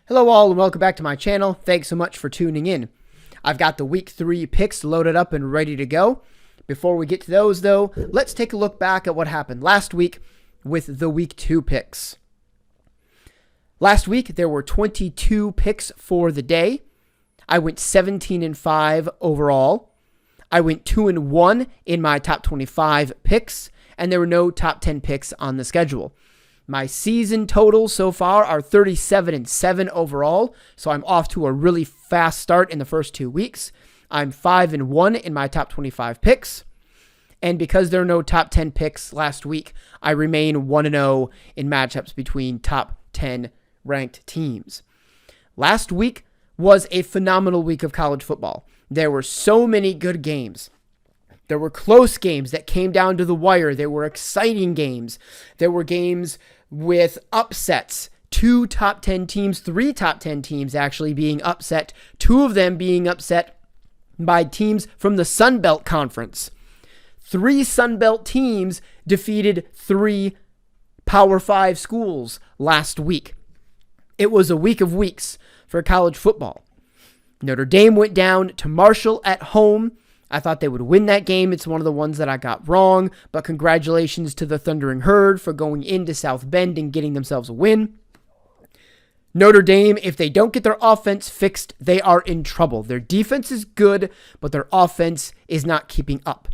Hello all and welcome back to my channel. Thanks so much for tuning in. I've got the week 3 picks loaded up and ready to go. Before we get to those though, let's take a look back at what happened last week with the week 2 picks. Last week there were 22 picks for the day. I went 17-5 overall. I went 2-1 in my top 25 picks, and there were no top 10 picks on the schedule. My season totals so far are 37-7 overall, so I'm off to a really fast start in the first 2 weeks. I'm 5-1 in my top 25 picks, and because there are no top 10 picks last week, I remain 1-0 in matchups between top 10 ranked teams. Last week was a phenomenal week of college football. There were so many good games. There were close games that came down to the wire. There were exciting games. There were games with upsets. 2 top 10 teams, 3 top 10 teams actually being upset. 2 of them being upset by teams from the Sun Belt Conference. 3 Sun Belt teams defeated 3 Power 5 schools last week. It was a week of weeks for college football. Notre Dame went down to Marshall at home. I thought they would win that game. It's one of the ones that I got wrong, but congratulations to the Thundering Herd for going into South Bend and getting themselves a win. Notre Dame, if they don't get their offense fixed, they are in trouble. Their defense is good, but their offense is not keeping up.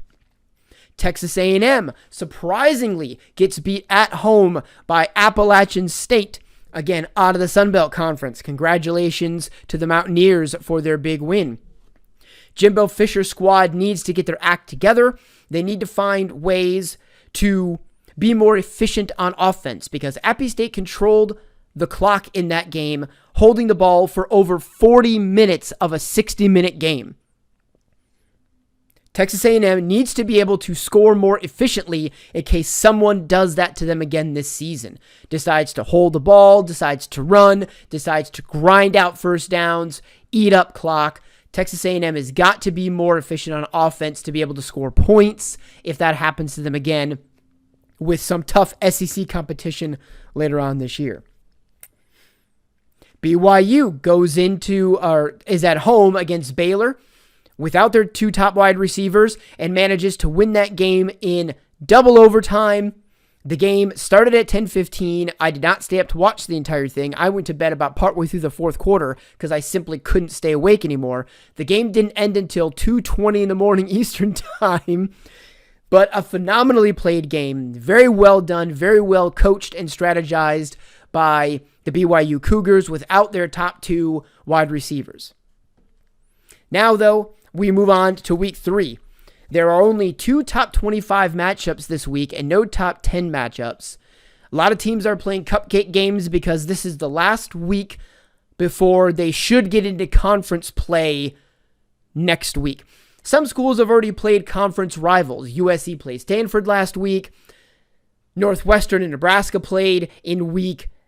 Texas A&M surprisingly gets beat at home by Appalachian State, again out of the Sun Belt Conference. Congratulations to the Mountaineers for their big win. Jimbo Fisher's squad needs to get their act together. They need to find ways to be more efficient on offense because Appy State controlled the clock in that game, holding the ball for over 40 minutes of a 60-minute game. Texas A&M needs to be able to score more efficiently in case someone does that to them again this season. Decides to hold the ball, decides to run, decides to grind out first downs, eat up clock. Texas A&M has got to be more efficient on offense to be able to score points if that happens to them again with some tough SEC competition later on this year. BYU is at home against Baylor without their 2 top wide receivers and manages to win that game in double overtime. The game started at 10:15. I did not stay up to watch the entire thing. I went to bed about partway through the 4th quarter because I simply couldn't stay awake anymore. The game didn't end until 2:20 in the morning Eastern time, but a phenomenally played game. Very well done, very well coached and strategized by the BYU Cougars without their top 2 wide receivers. Now, though, we move on to week 3. There are only 2 top 25 matchups this week and no top 10 matchups. A lot of teams are playing cupcake games because this is the last week before they should get into conference play next week. Some schools have already played conference rivals. USC played Stanford last week. Northwestern and Nebraska played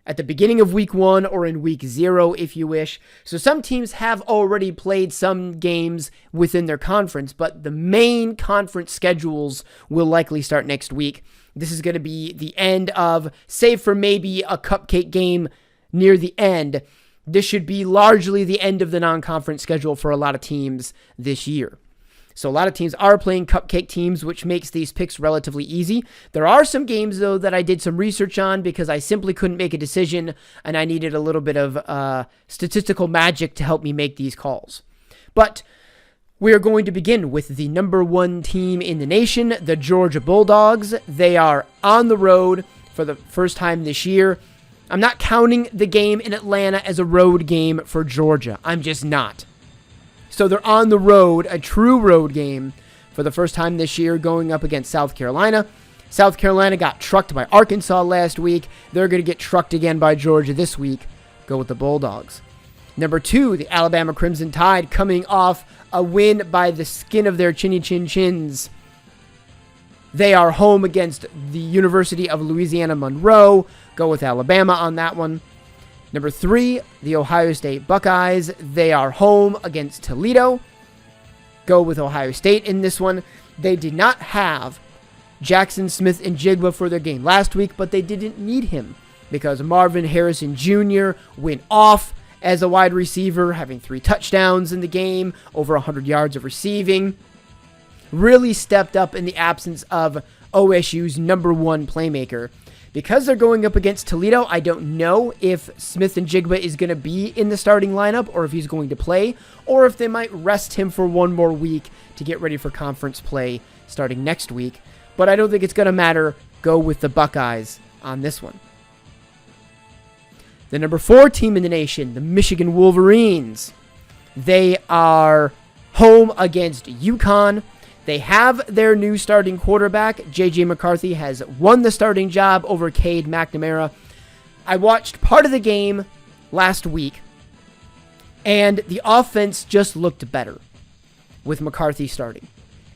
at the beginning of week 1 or in week 0 if you wish. So some teams have already played some games within their conference, but the main conference schedules will likely start next week. This is going to be the end of, save for maybe a cupcake game near the end, this should be largely the end of the non-conference schedule for a lot of teams this year. So a lot of teams are playing cupcake teams, which makes these picks relatively easy. There are some games, though, that I did some research on because I simply couldn't make a decision, and I needed a little bit of statistical magic to help me make these calls. But we are going to begin with the number 1 team in the nation, the Georgia Bulldogs. They are on the road for the first time this year. I'm not counting the game in Atlanta as a road game for Georgia. I'm just not. So they're on the road, a true road game for the first time this year, going up against South Carolina. South Carolina got trucked by Arkansas last week. They're going to get trucked again by Georgia this week. Go with the Bulldogs. Number 2, the Alabama Crimson Tide, coming off a win by the skin of their chinny chin chins. They are home against the University of Louisiana Monroe. Go with Alabama on that one. Number 3, the Ohio State Buckeyes. They are home against Toledo. Go with Ohio State in this one. They did not have Jackson Smith and Jigba for their game last week, but they didn't need him because Marvin Harrison Jr. went off as a wide receiver, having 3 touchdowns in the game, over 100 yards of receiving. Really stepped up in the absence of OSU's number 1 playmaker. Because they're going up against Toledo, I don't know if Smith-Njigba is going to be in the starting lineup or if he's going to play, or if they might rest him for one more week to get ready for conference play starting next week. But I don't think it's going to matter. Go with the Buckeyes on this one. The number 4 team in the nation, the Michigan Wolverines. They are home against UConn. They have their new starting quarterback. J.J. McCarthy has won the starting job over Cade McNamara. I watched part of the game last week, and the offense just looked better with McCarthy starting.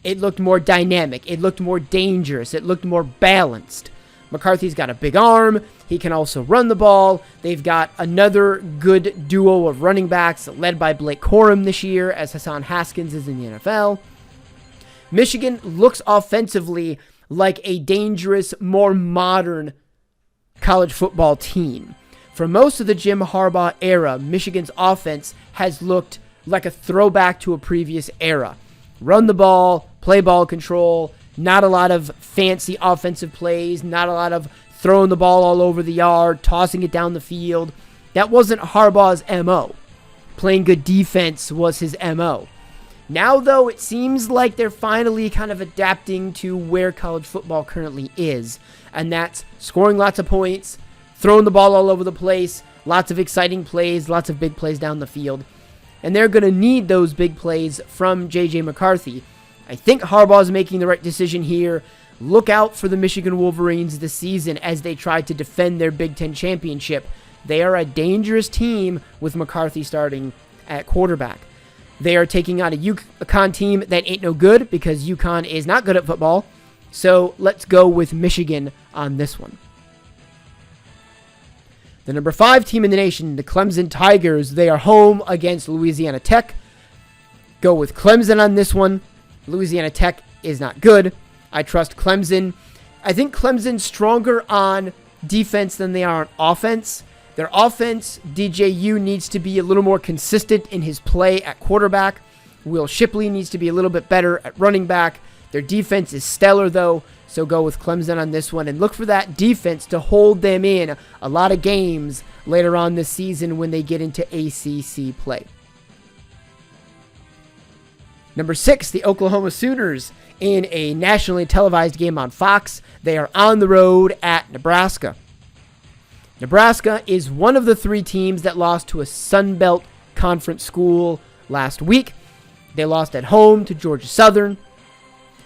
It looked more dynamic. It looked more dangerous. It looked more balanced. McCarthy's got a big arm. He can also run the ball. They've got another good duo of running backs led by Blake Corum this year, as Hassan Haskins is in the NFL. Michigan looks offensively like a dangerous, more modern college football team. For most of the Jim Harbaugh era, Michigan's offense has looked like a throwback to a previous era. Run the ball, play ball control, not a lot of fancy offensive plays, not a lot of throwing the ball all over the yard, tossing it down the field. That wasn't Harbaugh's MO. Playing good defense was his MO. Now, though, it seems like they're finally kind of adapting to where college football currently is, and that's scoring lots of points, throwing the ball all over the place, lots of exciting plays, lots of big plays down the field, and they're going to need those big plays from J.J. McCarthy. I think Harbaugh's making the right decision here. Look out for the Michigan Wolverines this season as they try to defend their Big Ten championship. They are a dangerous team with McCarthy starting at quarterback. They are taking on a UConn team that ain't no good because UConn is not good at football. So let's go with Michigan on this one. The number 5 team in the nation, the Clemson Tigers. They are home against Louisiana Tech. Go with Clemson on this one. Louisiana Tech is not good. I trust Clemson. I think Clemson's stronger on defense than they are on offense. Their offense, DJU needs to be a little more consistent in his play at quarterback. Will Shipley needs to be a little bit better at running back. Their defense is stellar, though, so go with Clemson on this one. And look for that defense to hold them in a lot of games later on this season when they get into ACC play. Number 6, the Oklahoma Sooners in a nationally televised game on Fox. They are on the road at Nebraska. Nebraska is one of the 3 teams that lost to a Sun Belt Conference school last week. They lost at home to Georgia Southern.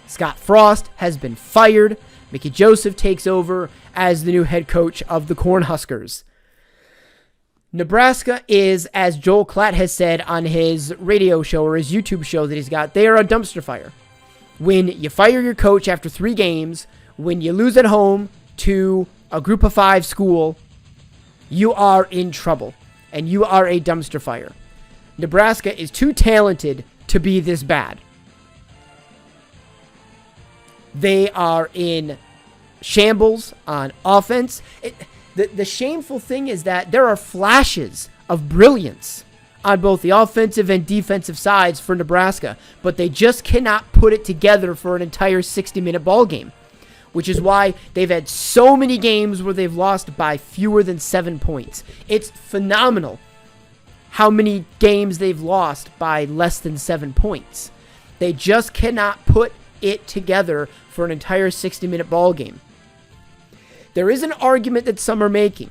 Scott Frost has been fired. Mickey Joseph takes over as the new head coach of the Cornhuskers. Nebraska is, as Joel Klatt has said on his radio show or his YouTube show that he's got, they are a dumpster fire. When you fire your coach after 3 games, when you lose at home to a group of 5 school, you are in trouble, and you are a dumpster fire. Nebraska is too talented to be this bad. They are in shambles on offense. The shameful thing is that there are flashes of brilliance on both the offensive and defensive sides for Nebraska, but they just cannot put it together for an entire 60-minute ball game, which is why they've had so many games where they've lost by fewer than 7 points. It's phenomenal how many games they've lost by less than 7 points. They just cannot put it together for an entire 60-minute ball game. There is an argument that some are making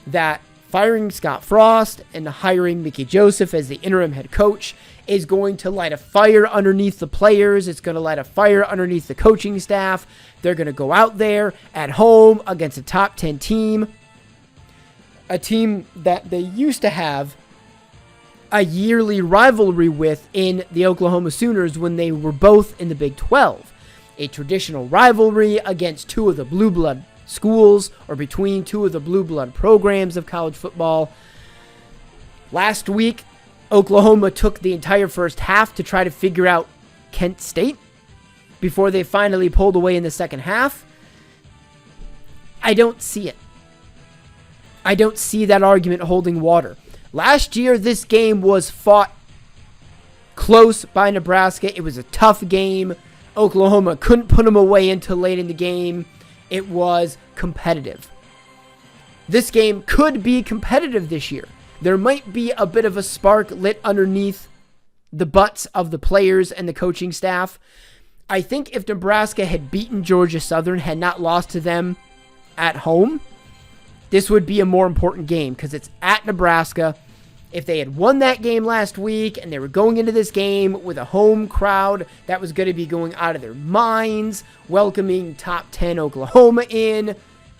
that firing Scott Frost and hiring Mickey Joseph as the interim head coach is going to light a fire underneath the players. It's going to light a fire underneath the coaching staff. They're going to go out there at home against a top 10 team, a team that they used to have a yearly rivalry with in the Oklahoma Sooners when they were both in the Big 12. A traditional rivalry against 2 of the blue blood schools or between 2 of the blue blood programs of college football. Last week, Oklahoma took the entire first half to try to figure out Kent State before they finally pulled away in the second half. I don't see it. I don't see that argument holding water. Last year, this game was fought close by Nebraska. It was a tough game. Oklahoma couldn't put them away until late in the game. It was competitive. This game could be competitive this year. There might be a bit of a spark lit underneath the butts of the players and the coaching staff. I think if Nebraska had beaten Georgia Southern, had not lost to them at home, this would be a more important game because it's at Nebraska. If they had won that game last week and they were going into this game with a home crowd that was going to be going out of their minds, welcoming top 10 Oklahoma in,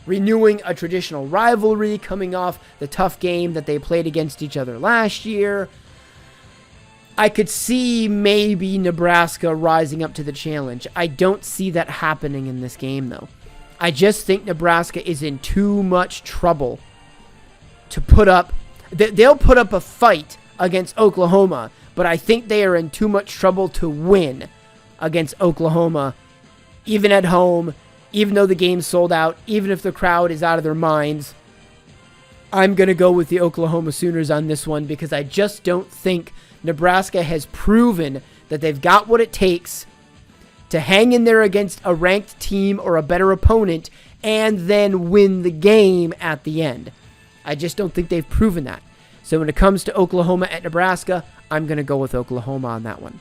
renewing a traditional rivalry coming off the tough game that they played against each other last year, I could see maybe Nebraska rising up to the challenge. I don't see that happening in this game, though. I just think Nebraska is in too much trouble to put up. They'll put up a fight against Oklahoma, but I think they are in too much trouble to win against Oklahoma, even at home, even though the game's sold out, even if the crowd is out of their minds. I'm going to go with the Oklahoma Sooners on this one because I just don't think Nebraska has proven that they've got what it takes to hang in there against a ranked team or a better opponent and then win the game at the end. I just don't think they've proven that. So when it comes to Oklahoma at Nebraska, I'm going to go with Oklahoma on that one.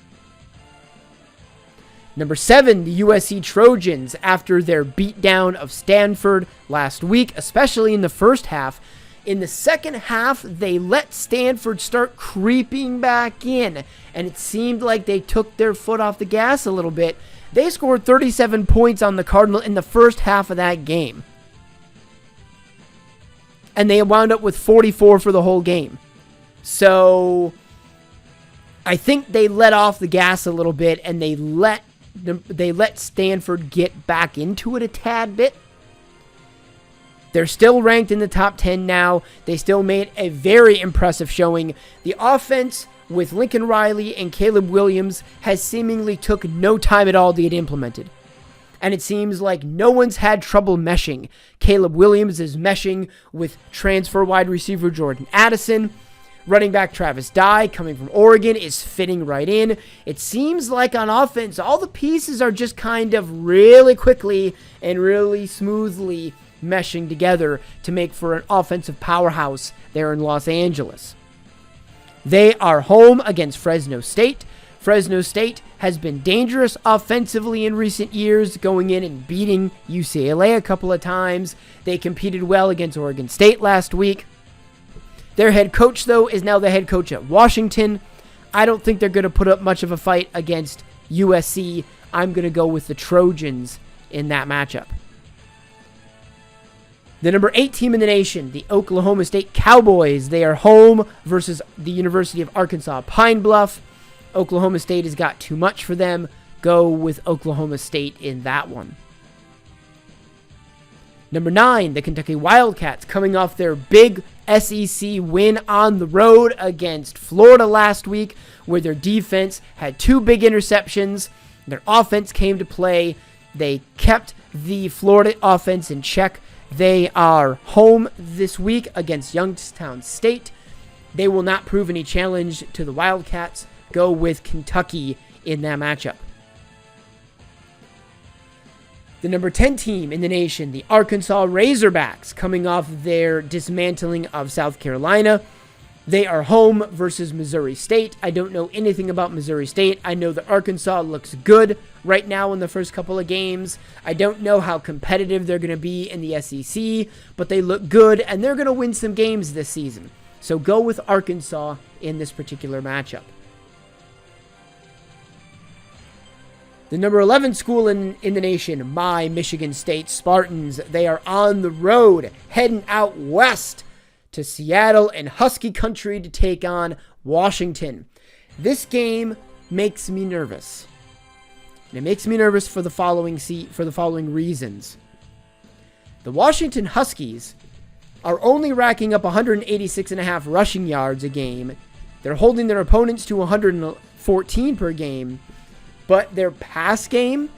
Number 7, the USC Trojans, after their beatdown of Stanford last week, especially in the first half. In the second half, they let Stanford start creeping back in, and it seemed like they took their foot off the gas a little bit. They scored 37 points on the Cardinal in the first half of that game. And they wound up with 44 for the whole game. So I think they let off the gas a little bit, and they let Stanford get back into it a tad bit. They're still ranked in the top 10 now. They still made a very impressive showing. The offense with Lincoln Riley and Caleb Williams has seemingly took no time at all to get implemented. And it seems like no one's had trouble meshing. Caleb Williams is meshing with transfer wide receiver Jordan Addison. Running back Travis Dye, coming from Oregon, is fitting right in. It seems like on offense, all the pieces are just kind of really quickly and really smoothly meshing together to make for an offensive powerhouse there in Los Angeles. They are home against Fresno State. Fresno State has been dangerous offensively in recent years, going in and beating UCLA a couple of times. They competed well against Oregon State last week. Their head coach, though, is now the head coach at Washington. I don't think they're going to put up much of a fight against USC. I'm going to go with the Trojans in that matchup. The number 8 team in the nation, the Oklahoma State Cowboys. They are home versus the University of Arkansas Pine Bluff. Oklahoma State has got too much for them. Go with Oklahoma State in that one. Number 9, the Kentucky Wildcats, coming off their big SEC win on the road against Florida last week, where their defense had 2 big interceptions. Their offense came to play. They kept the Florida offense in check. They are home this week against Youngstown State. They will not prove any challenge to the Wildcats. Go with Kentucky in that matchup. The number 10 team in the nation, the Arkansas Razorbacks, coming off their dismantling of South Carolina. They are home versus Missouri State. I don't know anything about Missouri State. I know that Arkansas looks good right now in the first couple of games. I don't know how competitive they're going to be in the SEC, but they look good, and they're going to win some games this season. So go with Arkansas in this particular matchup. The number 11 school in the nation, my Michigan State Spartans. They are on the road, heading out west to Seattle and Husky Country to take on Washington. This game makes me nervous. And it makes me nervous for the following reasons. The Washington Huskies are only racking up 186.5 rushing yards a game. They're holding their opponents to 114 per game. But their pass game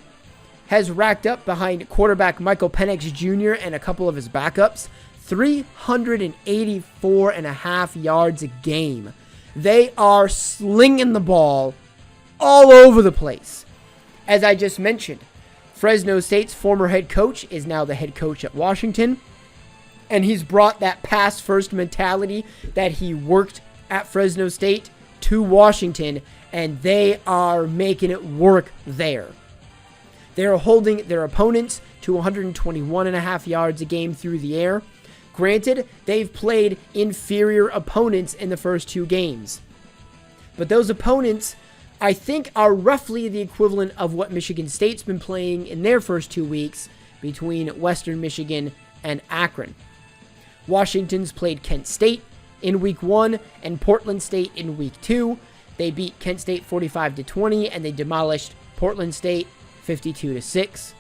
has racked up behind quarterback Michael Penix Jr. and a couple of his backups 384.5 yards a game. They are slinging the ball all over the place. As I just mentioned, Fresno State's former head coach is now the head coach at Washington, and he's brought that pass-first mentality that he worked at Fresno State to Washington, and they are making it work there. They're holding their opponents to 121.5 yards a game through the air. Granted, they've played inferior opponents in the first two games, but those opponents, I think, are roughly the equivalent of what Michigan State's been playing in their first 2 weeks between Western Michigan and Akron. Washington's played Kent State in week 1 and Portland State in week 2. They beat Kent State 45-20 and they demolished Portland State 52-6.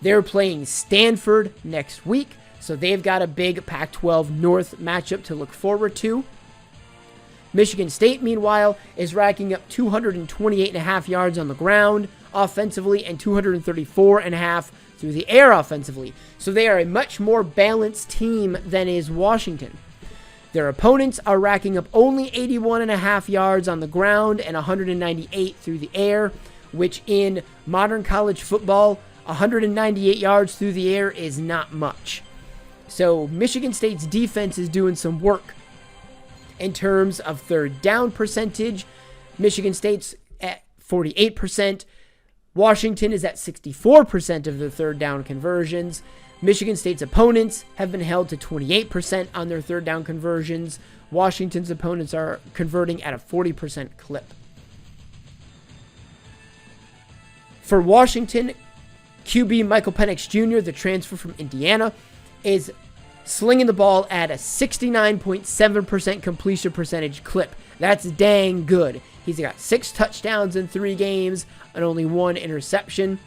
They're playing Stanford next week, so they've got a big Pac-12 North matchup to look forward to. Michigan State, meanwhile, is racking up 228.5 yards on the ground offensively and 234.5 through the air offensively. So they are a much more balanced team than is Washington. Their opponents are racking up only 81.5 yards on the ground and 198 through the air, which in modern college football, 198 yards through the air is not much. So Michigan State's defense is doing some work. In terms of third down percentage, Michigan State's at 48%. Washington is at 64% of their third down conversions. Michigan State's opponents have been held to 28% on their third down conversions. Washington's opponents are converting at a 40% clip. For Washington, QB Michael Penix Jr., the transfer from Indiana, is slinging the ball at a 69.7% completion percentage clip. That's dang good. He's got 6 touchdowns in 3 games and only 1 interception.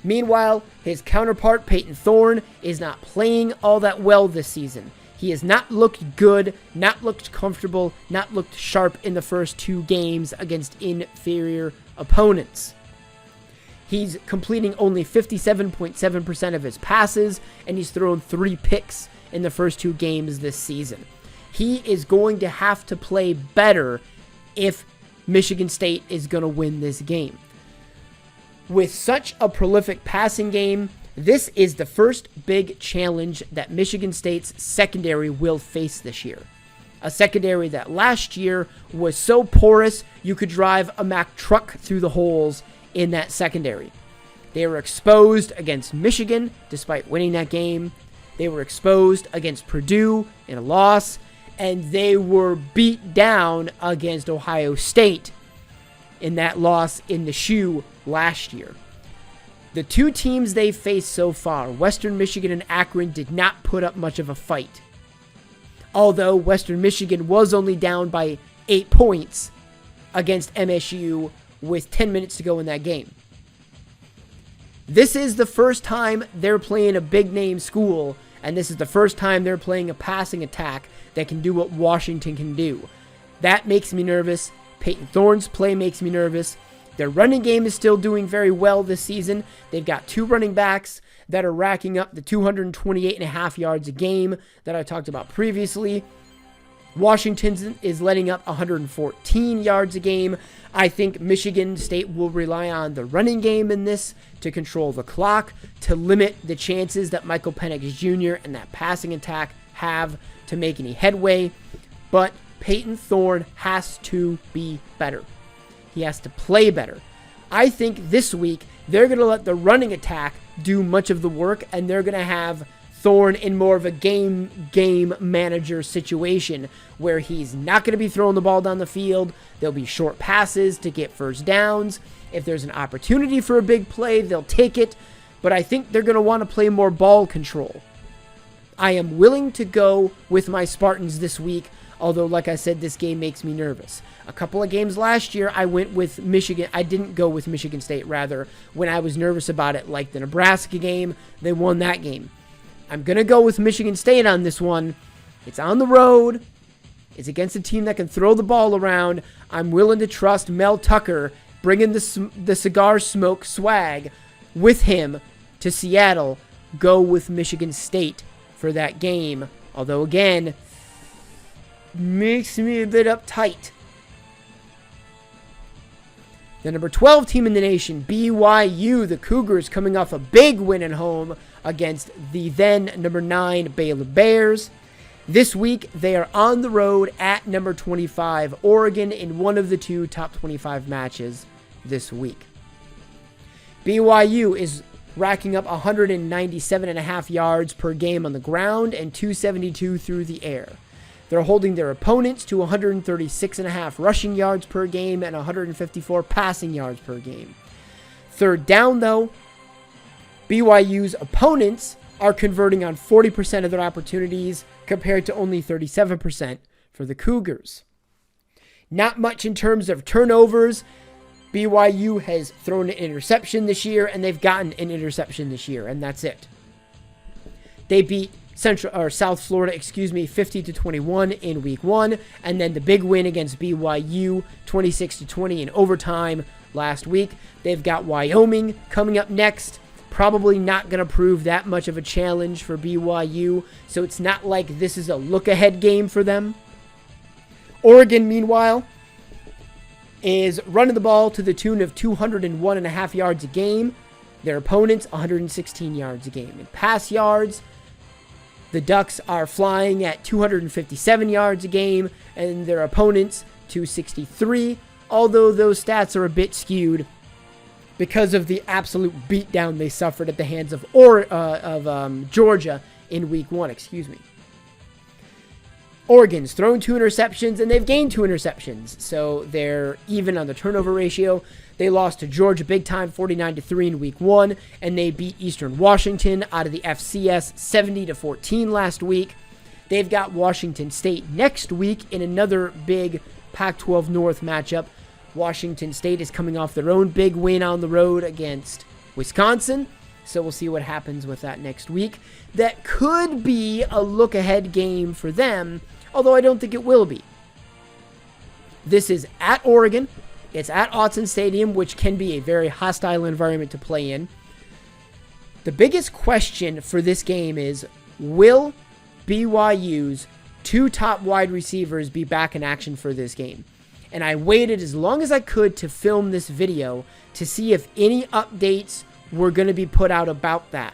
Meanwhile, his counterpart, Peyton Thorne, is not playing all that well this season. He has not looked good, not looked comfortable, not looked sharp in the first 2 games against inferior opponents. He's completing only 57.7% of his passes, and he's thrown 3 picks in the first 2 games this season. He is going to have to play better if Michigan State is going to win this game. With such a prolific passing game, this is the first big challenge that Michigan State's secondary will face this year. A secondary that last year was so porous you could drive a Mack truck through the holes in that secondary. They were exposed against Michigan despite winning that game. They were exposed against Purdue in a loss, and they were beat down against Ohio State in that loss in the shoe last year. The 2 teams they faced so far, Western Michigan and Akron, did not put up much of a fight. Although Western Michigan was only down by 8 points against MSU with 10 minutes to go in that game. This is the first time they're playing a big-name school, and this is the first time they're playing a passing attack that can do what Washington can do. That makes me nervous. Peyton Thorne's play makes me nervous. Their running game is still doing very well this season. They've got 2 running backs that are racking up the 228.5 yards a game that I talked about previously. Washington is letting up 114 yards a game. I think Michigan State will rely on the running game in this to control the clock, to limit the chances that Michael Penix Jr. and that passing attack have to make any headway. But Peyton Thorne has to be better. He has to play better. I think this week they're going to let the running attack do much of the work, and they're going to have Thorne in more of a game manager situation where he's not going to be throwing the ball down the field. There'll be short passes to get first downs. If there's an opportunity for a big play, they'll take it. But I think they're going to want to play more ball control. I am willing to go with my Spartans this week, although, like I said, this game makes me nervous. A couple of games last year, I went with Michigan. I didn't go with Michigan State, rather, when I was nervous about it, like the Nebraska game. They won that game. I'm going to go with Michigan State on this one. It's on the road. It's against a team that can throw the ball around. I'm willing to trust Mel Tucker bringing the cigar smoke swag with him to Seattle. Go with Michigan State for for that game. Although, again, makes me a bit uptight. The number 12 team in the nation, BYU, the Cougars, coming off a big win at home against the then number 9 Baylor Bears. This week, they are on the road at number 25, Oregon, in one of the 2 top 25 matches this week. BYU is racking up 197.5 yards per game on the ground and 272 through the air. They're holding their opponents to 136.5 rushing yards per game and 154 passing yards per game. Third down, though, BYU's opponents are converting on 40% of their opportunities compared to only 37% for the Cougars. Not much in terms of turnovers. BYU has thrown an interception this year, and they've gotten an interception this year, and that's it. They beat South Florida, 50-21 in week 1, and then the big win against BYU, 26-20 in overtime last week. They've got Wyoming coming up next. Probably not going to prove that much of a challenge for BYU, so it's not like this is a look-ahead game for them. Oregon, meanwhile, is running the ball to the tune of 201.5 yards a game. Their opponents, 116 yards a game. In pass yards, the Ducks are flying at 257 yards a game, and their opponents, 263, although those stats are a bit skewed because of the absolute beatdown they suffered at the hands of Georgia in week 1. Oregon's thrown 2 interceptions, and they've gained 2 interceptions, so they're even on the turnover ratio. They lost to Georgia big time, 49-3 in week 1, and they beat Eastern Washington out of the FCS 70-14 last week. They've got Washington State next week in another big Pac-12 North matchup. Washington State is coming off their own big win on the road against Wisconsin, so we'll see what happens with that next week. That could be a look-ahead game for them, although I don't think it will be. This is at Oregon. It's at Autzen Stadium, which can be a very hostile environment to play in. The biggest question for this game is, will BYU's 2 top wide receivers be back in action for this game? And I waited as long as I could to film this video to see if any updates were going to be put out about that.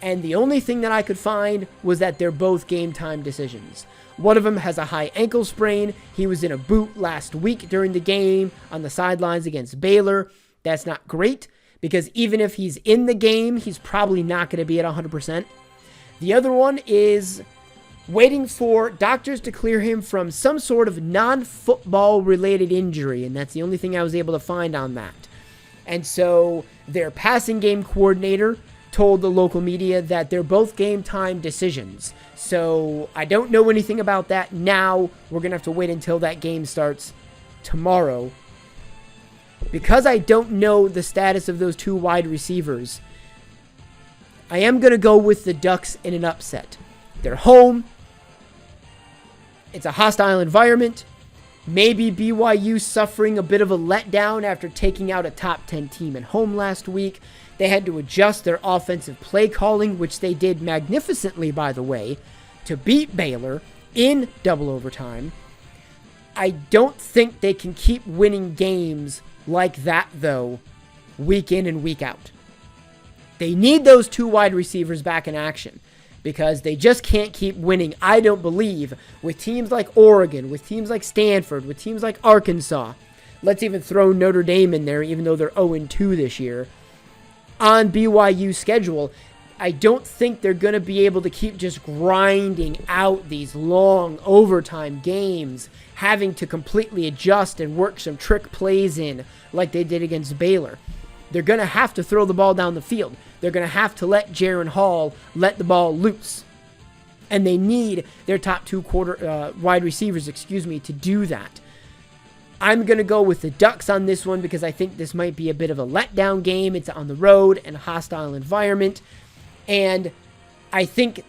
And the only thing that I could find was that they're both game time decisions. One of them has a high ankle sprain. He was in a boot last week during the game on the sidelines against Baylor. That's not great, because even if he's in the game, he's probably not going to be at 100%. The other one is waiting for doctors to clear him from some sort of non-football related injury, and that's the only thing I was able to find on that. And so their passing game coordinator told the local media that they're both game time decisions. So I don't know anything about that now. We're going to have to wait until that game starts tomorrow. Because I don't know the status of those 2 wide receivers, I am going to go with the Ducks in an upset. They're home. It's a hostile environment. Maybe BYU suffering a bit of a letdown after taking out a top 10 team at home last week. They had to adjust their offensive play calling, which they did magnificently, by the way, to beat Baylor in double overtime. I don't think they can keep winning games like that, though, week in and week out. They need those 2 wide receivers back in action, because they just can't keep winning, I don't believe, with teams like Oregon, with teams like Stanford, with teams like Arkansas. Let's even throw Notre Dame in there, even though they're 0-2 this year. On BYU's schedule, I don't think they're going to be able to keep just grinding out these long overtime games, having to completely adjust and work some trick plays in like they did against Baylor. They're going to have to throw the ball down the field. They're going to have to let Jaron Hall let the ball loose. And they need their top 2 wide receivers, to do that. I'm going to go with the Ducks on this one because I think this might be a bit of a letdown game. It's on the road and a hostile environment. And I think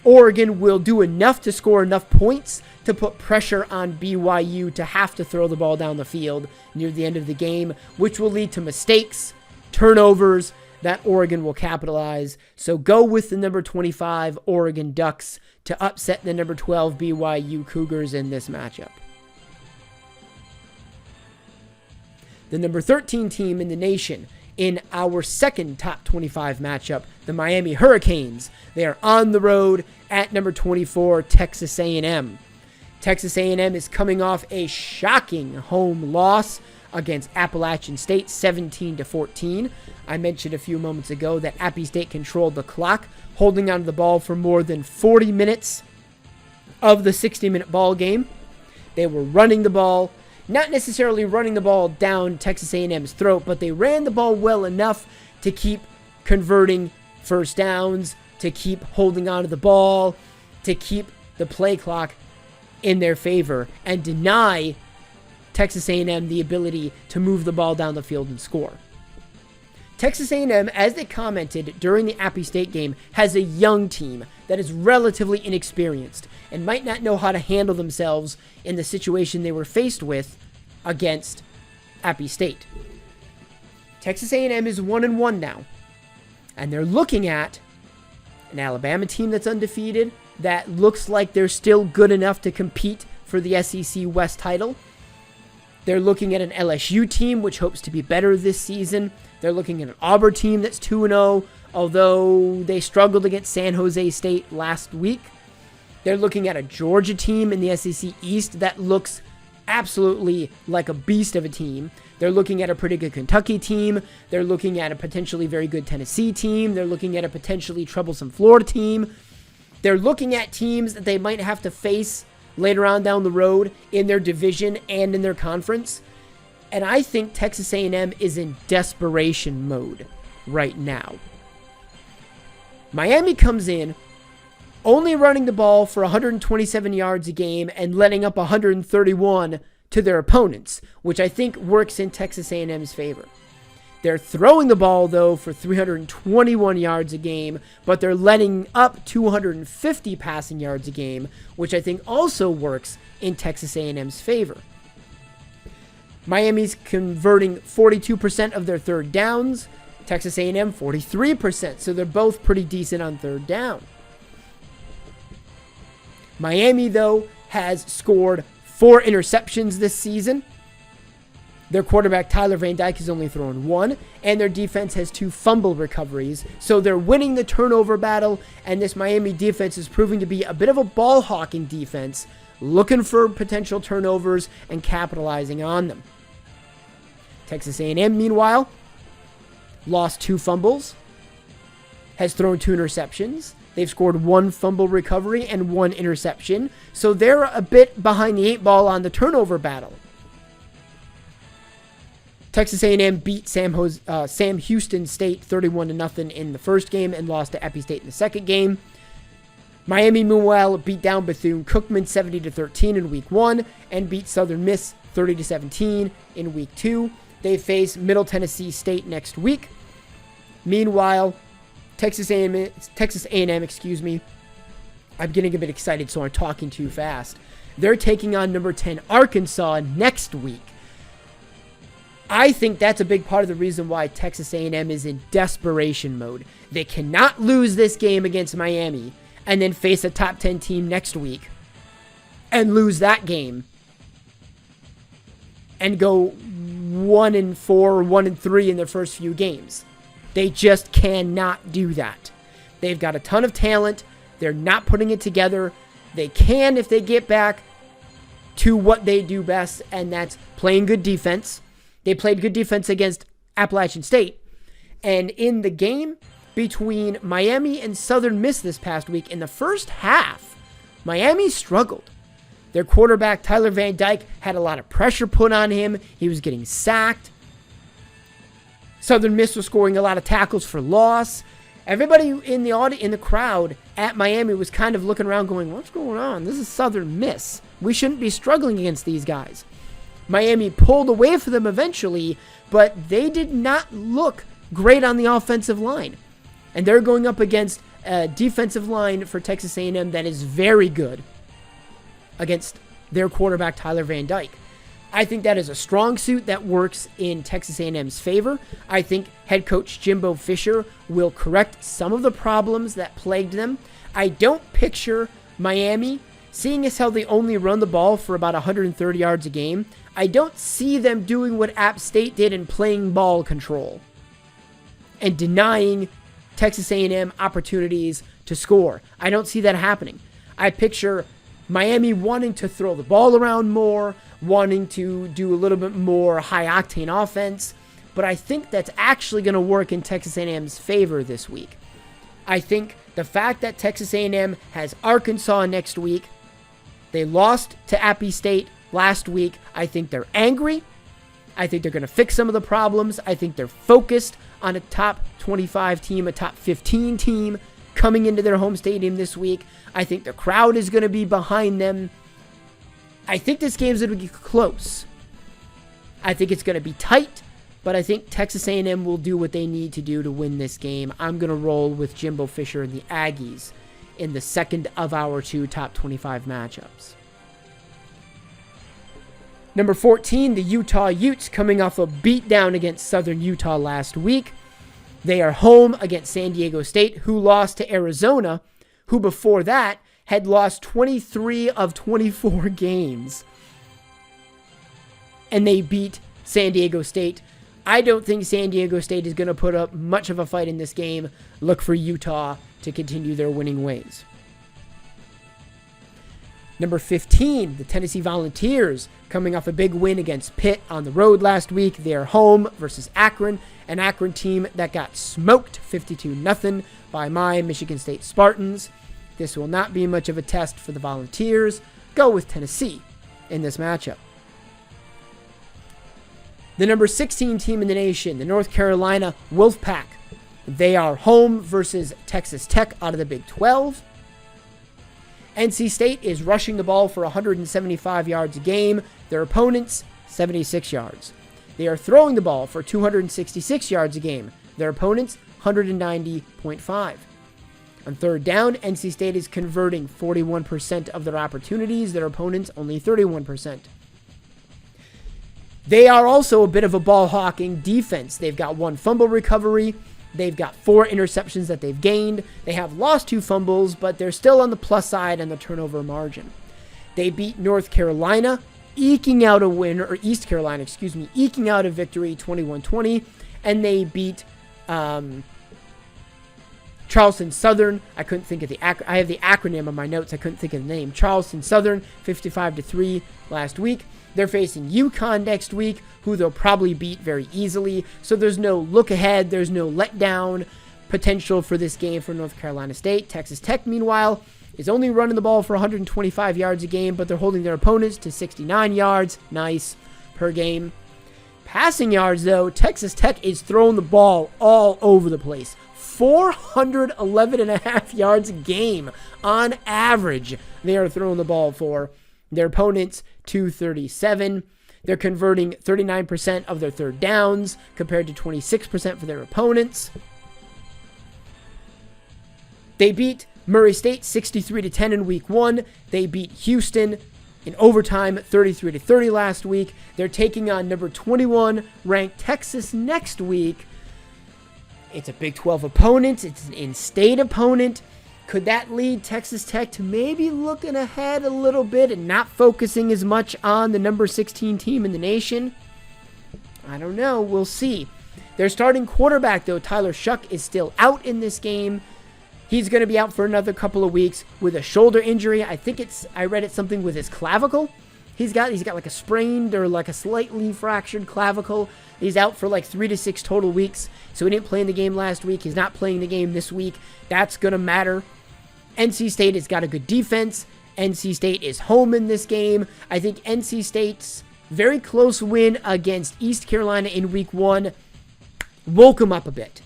Oregon will do enough to score enough points to put pressure on BYU to have to throw the ball down the field near the end of the game, which will lead to mistakes, turnovers that Oregon will capitalize. So go with the number 25 Oregon Ducks to upset the number 12 BYU Cougars in this matchup. The number 13 team in the nation in our second top 25 matchup, the Miami Hurricanes. They are on the road at number 24 Texas A&M. Texas A&M is coming off a shocking home loss against Appalachian State, 17-14. I mentioned a few moments ago that Appy State controlled the clock, holding onto the ball for more than 40 minutes of the 60-minute ball game. They were running the ball, not necessarily running the ball down Texas A&M's throat, but they ran the ball well enough to keep converting first downs, to keep holding onto the ball, to keep the play clock in their favor, and deny Texas A&M the ability to move the ball down the field and score. Texas A&M, as they commented during the Appy State game, has a young team that is relatively inexperienced and might not know how to handle themselves in the situation they were faced with against Appy State. Texas A&M is 1-1 now, and they're looking at an Alabama team that's undefeated, that looks like they're still good enough to compete for the SEC West title. They're looking at an LSU team which hopes to be better this season. They're looking at an Auburn team that's 2-0, although they struggled against San Jose State last week. They're looking at a Georgia team in the SEC East that looks absolutely like a beast of a team. They're looking at a pretty good Kentucky team. They're looking at a potentially very good Tennessee team. They're looking at a potentially troublesome Florida team. They're looking at teams that they might have to face later on down the road in their division and in their conference. And I think Texas A&M is in desperation mode right now. Miami comes in only running the ball for 127 yards a game and letting up 131 to their opponents, which I think works in Texas A&M's favor. They're throwing the ball, though, for 321 yards a game, but they're letting up 250 passing yards a game, which I think also works in Texas A&M's favor. Miami's converting 42% of their third downs, Texas A&M 43%, so they're both pretty decent on third down. Miami, though, has scored 4 interceptions this season. Their quarterback, Tyler Van Dyke, has only thrown 1, and their defense has 2 fumble recoveries. So they're winning the turnover battle, and this Miami defense is proving to be a bit of a ball-hawking defense, looking for potential turnovers and capitalizing on them. Texas A&M, meanwhile, lost 2 fumbles, has thrown 2 interceptions. They've scored 1 fumble recovery and 1 interception, so they're a bit behind the 8 ball on the turnover battle. Texas A&M beat Sam Houston State 31-0 in the first game and lost to Appy State in the second game. Miami, meanwhile, beat down Bethune-Cookman 70-13 in week 1 and beat Southern Miss 30-17 in week 2. They face Middle Tennessee State next week. Meanwhile, Texas A&M, I'm getting a bit excited, so I'm talking too fast. They're taking on number 10 Arkansas next week. I think that's a big part of the reason why Texas A&M is in desperation mode. They cannot lose this game against Miami and then face a top 10 team next week and lose that game and go 1-4 or 1-3 in their first few games. They just cannot do that. They've got a ton of talent. They're not putting it together. They can if they get back to what they do best, and that's playing good defense. They played good defense against Appalachian State. And in the game between Miami and Southern Miss this past week, in the first half, Miami struggled. Their quarterback, Tyler Van Dyke, had a lot of pressure put on him. He was getting sacked. Southern Miss was scoring a lot of tackles for loss. Everybody in the crowd at Miami was kind of looking around going, what's going on? This is Southern Miss. We shouldn't be struggling against these guys. Miami pulled away from them eventually, but they did not look great on the offensive line. And they're going up against a defensive line for Texas A&M that is very good against their quarterback, Tyler Van Dyke. I think that is a strong suit that works in Texas A&M's favor. I think head coach Jimbo Fisher will correct some of the problems that plagued them. I don't picture Miami, seeing as how they only run the ball for about 130 yards a game. I don't see them doing what App State did in playing ball control and denying Texas A&M opportunities to score. I don't see that happening. I picture Miami wanting to throw the ball around more, wanting to do a little bit more high-octane offense, but I think that's actually going to work in Texas A&M's favor this week. I think the fact that Texas A&M has Arkansas next week, they lost to Appy State last week. I think they're angry. I think they're going to fix some of the problems. I think they're focused on a top 25 team, a top 15 team coming into their home stadium this week. I think the crowd is going to be behind them. I think this game's going to be close. I think it's going to be tight, but I think Texas A&M will do what they need to do to win this game. I'm going to roll with Jimbo Fisher and the Aggies in the second of our two top 25 matchups. Number 14, the Utah Utes, coming off a beatdown against Southern Utah last week. They are home against San Diego State, who lost to Arizona, who before that had lost 23 of 24 games. And they beat San Diego State. I don't think San Diego State is going to put up much of a fight in this game. Look for Utah to continue their winning ways. Number 15, the Tennessee Volunteers, coming off a big win against Pitt on the road last week. They are home versus Akron, an Akron team that got smoked 52-0 by my Michigan State Spartans. This will not be much of a test for the Volunteers. Go with Tennessee in this matchup. The number 16 team in the nation, the North Carolina Wolfpack. They are home versus Texas Tech out of the Big 12. NC State is rushing the ball for 175 yards a game. Their opponents, 76 yards. They are throwing the ball for 266 yards a game. Their opponents, 190.5. On third down, NC State is converting 41% of their opportunities. Their opponents, only 31%. They are also a bit of a ball-hawking defense. They've got one fumble recovery. They've got 4 interceptions that they've gained. They have lost 2 fumbles, but they're still on the plus side on the turnover margin. They beat North Carolina, eking out a win, or East Carolina, eking out a victory 21-20. And they beat Charleston Southern. I couldn't think of I have the acronym on my notes. I couldn't think of the name. Charleston Southern, 55-3 last week. They're facing UConn next week, who they'll probably beat very easily. So there's no look ahead. There's no letdown potential for this game for North Carolina State. Texas Tech, meanwhile, is only running the ball for 125 yards a game, but they're holding their opponents to 69 yards. Nice per game. Passing yards, though, Texas Tech is throwing the ball all over the place. 411.5 yards a game on average they are throwing the ball for. Their opponents, 237. They're converting 39% of their third downs compared to 26% for their opponents. They beat Murray State 63-10 in week 1. They beat Houston in overtime 33-30 last week. They're taking on number 21 ranked Texas next week. It's a Big 12 opponent. It's an in-state opponent. Could that lead Texas Tech to maybe looking ahead a little bit and not focusing as much on the number 16 team in the nation? I don't know. We'll see. Their starting quarterback, though, Tyler Shuck, is still out in this game. He's going to be out for another couple of weeks with a shoulder injury. I read it's something with his clavicle. He's got like a sprained or like a slightly fractured clavicle. He's out for like 3 to 6 total weeks. So he didn't play in the game last week. He's not playing the game this week. That's going to matter. NC State has got a good defense. NC State is home in this game. I think NC State's very close win against East Carolina in week 1 woke him up a bit.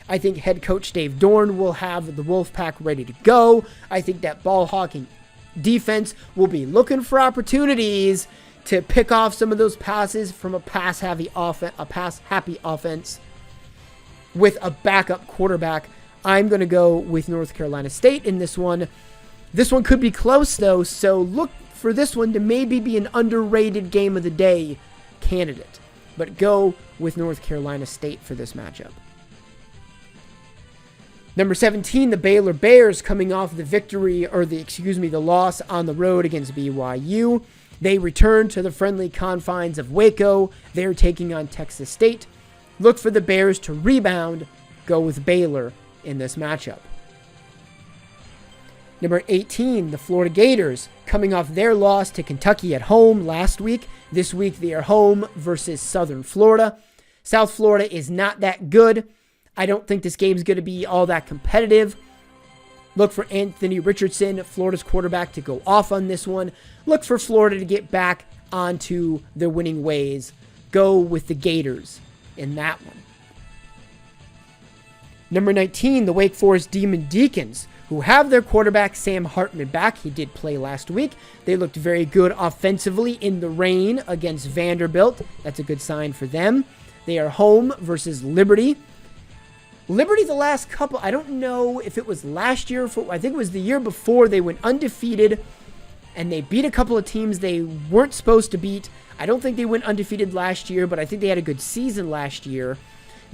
I think head coach Dave Dorn will have the Wolfpack ready to go. I think that ball-hawking defense will be looking for opportunities to pick off some of those passes from a pass-happy offense with a backup quarterback. I'm going to go with North Carolina State in this one. This one could be close, though, so look for this one to maybe be an underrated game of the day candidate. But go with North Carolina State for this matchup. Number 17, the Baylor Bears, coming off the the loss on the road against BYU. They return to the friendly confines of Waco. They're taking on Texas State. Look for the Bears to rebound. Go with Baylor in this matchup. Number 18, the Florida Gators, coming off their loss to Kentucky at home last week. This week they are home versus Southern Florida. South Florida is not that good. I don't think this game is going to be all that competitive. Look for Anthony Richardson, Florida's quarterback, to go off on this one. Look for Florida to get back onto their winning ways. Go with the Gators in that one. Number 19, the Wake Forest Demon Deacons, who have their quarterback Sam Hartman back. He did play last week. They looked very good offensively in the rain against Vanderbilt. That's a good sign for them. They are home versus Liberty. Liberty, the last couple, I don't know if it was last year, I think it was the year before, they went undefeated and they beat a couple of teams they weren't supposed to beat. I don't think they went undefeated last year, but I think they had a good season last year.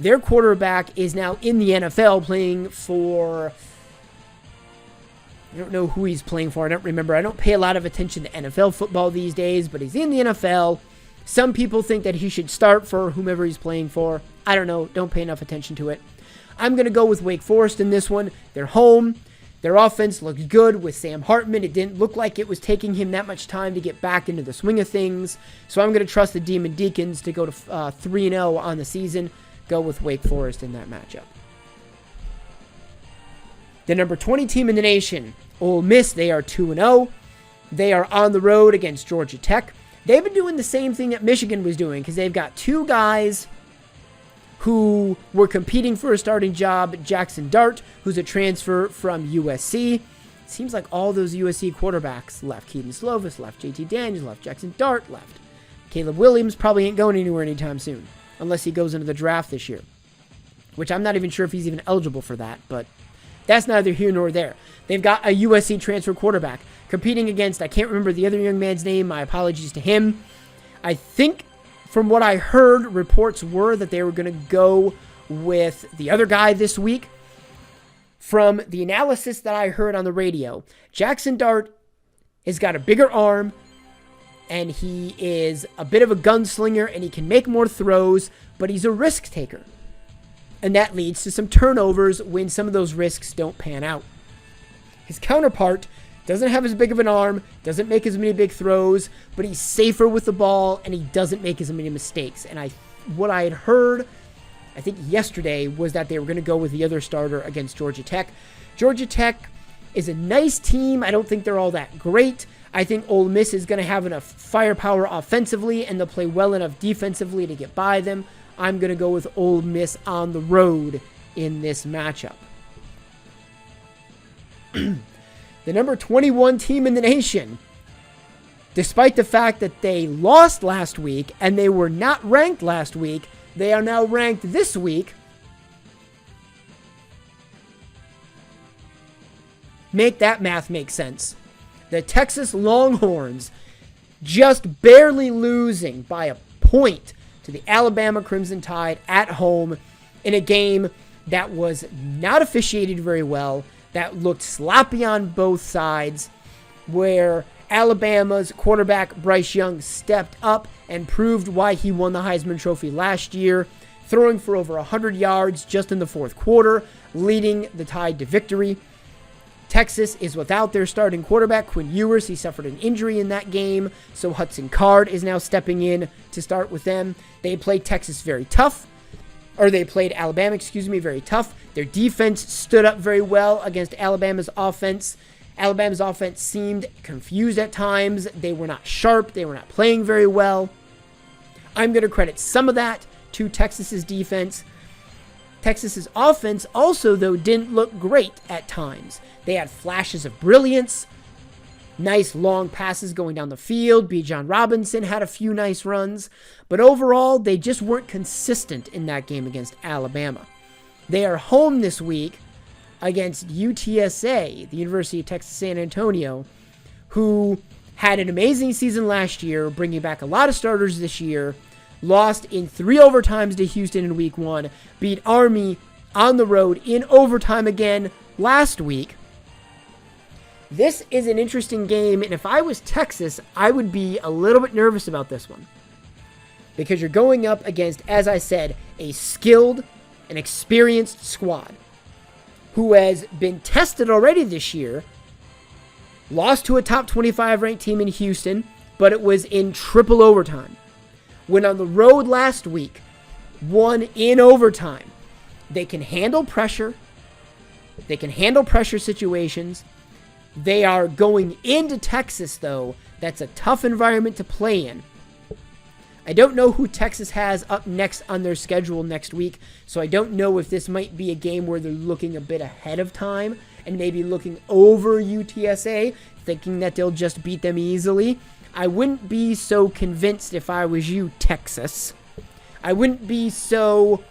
Their quarterback is now in the NFL playing for, I don't know who he's playing for. I don't remember. I don't pay a lot of attention to NFL football these days, but he's in the NFL. Some people think that he should start for whomever he's playing for. I don't know. Don't pay enough attention to it. I'm going to go with Wake Forest in this one. They're home. Their offense looks good with Sam Hartman. It didn't look like it was taking him that much time to get back into the swing of things. So I'm going to trust the Demon Deacons to go to 3-0 on the season. Go with Wake Forest in that matchup. The number 20 team in the nation, Ole Miss, they are 2-0. They are on the road against Georgia Tech. They've been doing the same thing that Michigan was doing because they've got two guys who were competing for a starting job. Jackson Dart, who's a transfer from USC. It seems like all those USC quarterbacks left. Keaton Slovis left. JT Daniels left. Jackson Dart left. Caleb Williams probably ain't going anywhere anytime soon, unless he goes into the draft this year, which I'm not even sure if he's even eligible for that, but that's neither here nor there. They've got a USC transfer quarterback competing against, I can't remember the other young man's name. My apologies to him. I think from what I heard, reports were that they were going to go with the other guy this week. From the analysis that I heard on the radio, Jackson Dart has got a bigger arm, and he is a bit of a gunslinger, and he can make more throws, but he's a risk taker. And that leads to some turnovers when some of those risks don't pan out. His counterpart doesn't have as big of an arm, doesn't make as many big throws, but he's safer with the ball, and he doesn't make as many mistakes. And what I had heard, I think yesterday, was that they were going to go with the other starter against Georgia Tech. Georgia Tech is a nice team. I don't think they're all that great. I think Ole Miss is going to have enough firepower offensively, and they'll play well enough defensively to get by them. I'm going to go with Ole Miss on the road in this matchup. The number 21 team in the nation, despite the fact that they lost last week and they were not ranked last week, they are now ranked this week. Make that math make sense. The Texas Longhorns just barely losing by a point to the Alabama Crimson Tide at home in a game that was not officiated very well, that looked sloppy on both sides, where Alabama's quarterback Bryce Young stepped up and proved why he won the Heisman Trophy last year, throwing for over 100 yards just in the fourth quarter, leading the Tide to victory. Texas is without their starting quarterback, Quinn Ewers. He suffered an injury in that game, so Hudson Card is now stepping in to start with them. They played Texas very tough. They played Alabama, very tough. Their defense stood up very well against Alabama's offense. Alabama's offense seemed confused at times. They were not sharp. They were not playing very well. I'm going to credit some of that to Texas's defense. Texas's offense also, though, didn't look great at times. They had flashes of brilliance, nice long passes going down the field. Bijan Robinson had a few nice runs. But overall, they just weren't consistent in that game against Alabama. They are home this week against UTSA, the University of Texas San Antonio, who had an amazing season last year, bringing back a lot of starters this year, lost in 3 overtimes to Houston in week 1, beat Army on the road in overtime again last week. This is an interesting game, and if I was Texas, I would be a little bit nervous about this one. Because you're going up against, as I said, a skilled and experienced squad who has been tested already this year, lost to a top 25 ranked team in Houston, but it was in triple overtime. Went on the road last week, won in overtime. They can handle pressure. They can handle pressure situations. They are going into Texas, though. That's a tough environment to play in. I don't know who Texas has up next on their schedule next week, so I don't know if this might be a game where they're looking a bit ahead of time and maybe looking over UTSA, thinking that they'll just beat them easily. I wouldn't be so convinced if I was you, Texas. I wouldn't be so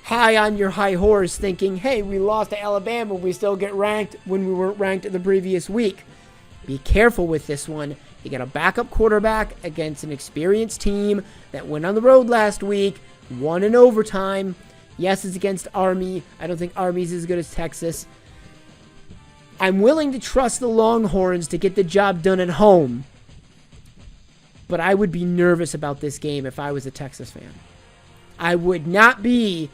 high on your high horse thinking, hey, we lost to Alabama, we still get ranked when we weren't ranked the previous week. Be careful with this one. You got a backup quarterback against an experienced team that went on the road last week, won in overtime. Yes, it's against Army. I don't think Army's as good as Texas. I'm willing to trust the Longhorns to get the job done at home, but I would be nervous about this game if I was a Texas fan. I would not be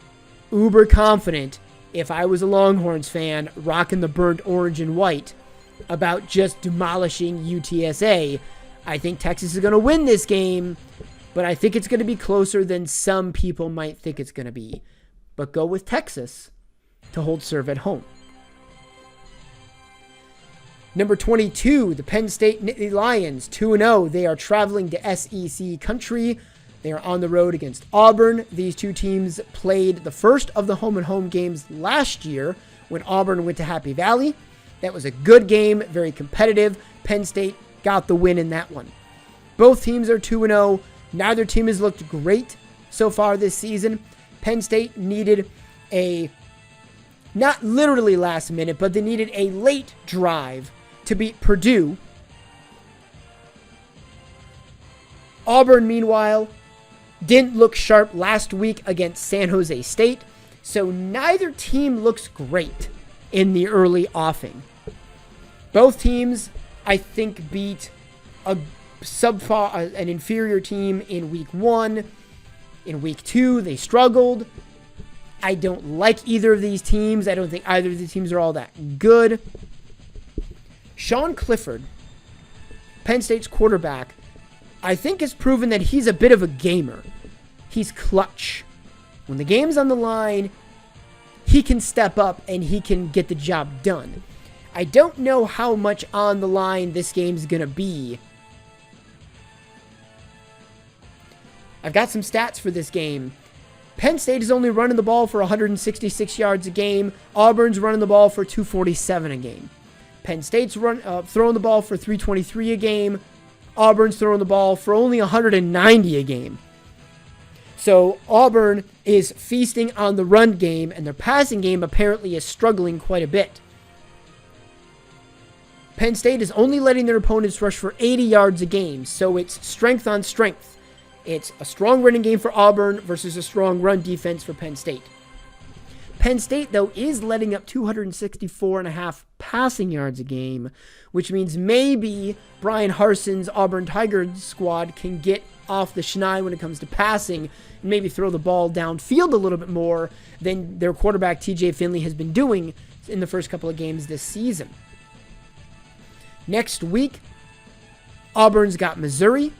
uber confident if I was a Longhorns fan rocking the burnt orange and white about just demolishing UTSA. I think Texas is going to win this game, but I think it's going to be closer than some people might think it's going to be. But go with Texas to hold serve at home. Number 22, the Penn State Nittany Lions, 2-0. They are traveling to SEC country. They are on the road against Auburn. These two teams played the first of the home-and-home games last year when Auburn went to Happy Valley. That was a good game, very competitive. Penn State got the win in that one. Both teams are 2-0. Neither team has looked great so far this season. Penn State needed a, not literally last minute, but they needed a late drive to beat Purdue. Auburn, meanwhile, didn't look sharp last week against San Jose State, so neither team looks great in the early offing. Both teams, I think, beat an inferior team in week 1. In week 2, they struggled. I don't like either of these teams. I don't think either of the teams are all that good. Sean Clifford, Penn State's quarterback, I think has proven that he's a bit of a gamer. He's clutch. When the game's on the line, he can step up and he can get the job done. I don't know how much on the line this game's going to be. I've got some stats for this game. Penn State is only running the ball for 166 yards a game. Auburn's running the ball for 247 a game. Penn State's throwing the ball for 323 a game. Auburn's throwing the ball for only 190 a game. So Auburn is feasting on the run game, and their passing game apparently is struggling quite a bit. Penn State is only letting their opponents rush for 80 yards a game, so it's strength on strength. It's a strong running game for Auburn versus a strong run defense for Penn State. Penn State, though, is letting up 264.5 passing yards a game, which means maybe Brian Harson's Auburn Tigers squad can get off the schneid when it comes to passing and maybe throw the ball downfield a little bit more than their quarterback TJ Finley has been doing in the first couple of games this season. Next week, Auburn's got Missouri.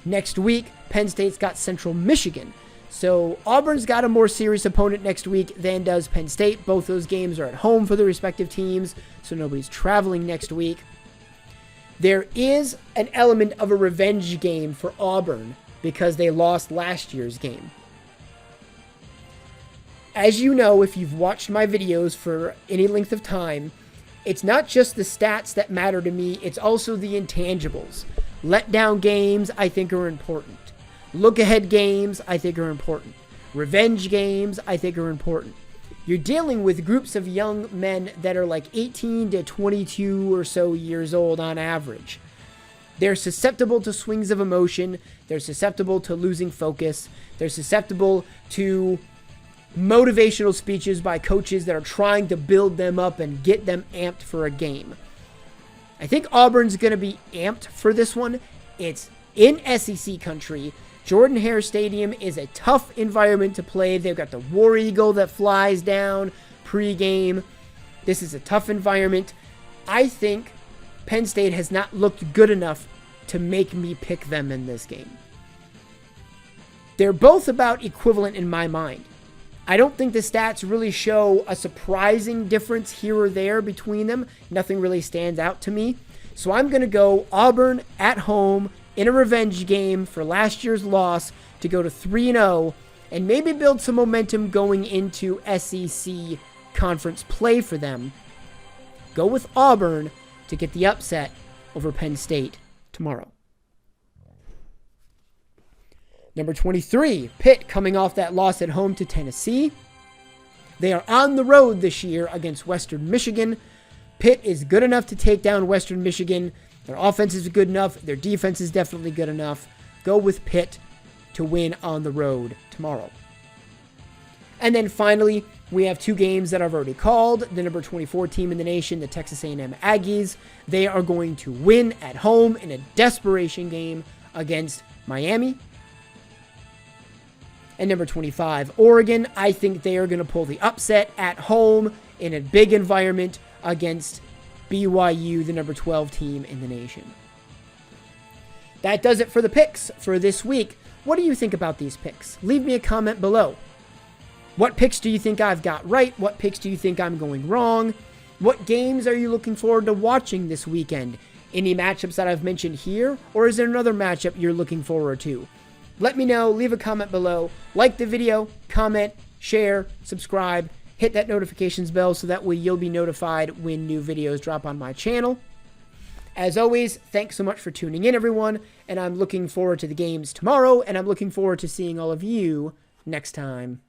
Next week, Penn State's got Central Michigan. So Auburn's got a more serious opponent next week than does Penn State. Both those games are at home for their respective teams, so nobody's traveling next week. There is an element of a revenge game for Auburn because they lost last year's game. As you know, if you've watched my videos for any length of time, it's not just the stats that matter to me, it's also the intangibles. Letdown games, I think, are important. Look-ahead games, I think, are important. Revenge games, I think, are important. You're dealing with groups of young men that are like 18 to 22 or so years old on average. They're susceptible to swings of emotion. They're susceptible to losing focus. They're susceptible to motivational speeches by coaches that are trying to build them up and get them amped for a game. I think Auburn's going to be amped for this one. It's in SEC country. Jordan-Hare Stadium is a tough environment to play. They've got the War Eagle that flies down pregame. This is a tough environment. I think Penn State has not looked good enough to make me pick them in this game. They're both about equivalent in my mind. I don't think the stats really show a surprising difference here or there between them. Nothing really stands out to me. So I'm going to go Auburn at home in a revenge game for last year's loss to go to 3-0 and maybe build some momentum going into SEC conference play for them. Go with Auburn to get the upset over Penn State tomorrow. Number 23, Pitt coming off that loss at home to Tennessee. They are on the road this year against Western Michigan. Pitt is good enough to take down Western Michigan. Their offense is good enough. Their defense is definitely good enough. Go with Pitt to win on the road tomorrow. And then finally, we have two games that I've already called. The number 24 team in the nation, the Texas A&M Aggies. They are going to win at home in a desperation game against Miami. And number 25, Oregon. I think they are going to pull the upset at home in a big environment against BYU, the number 12 team in the nation. That does it for the picks for this week. What do you think about these picks? Leave me a comment below. What picks do you think I've got right? What picks do you think I'm going wrong? What games are you looking forward to watching this weekend? Any matchups that I've mentioned here? Or is there another matchup you're looking forward to? Let me know. Leave a comment below. Like the video, comment, share, subscribe, hit that notifications bell so that way you'll be notified when new videos drop on my channel. As always, thanks so much for tuning in, everyone, and I'm looking forward to the games tomorrow, and I'm looking forward to seeing all of you next time.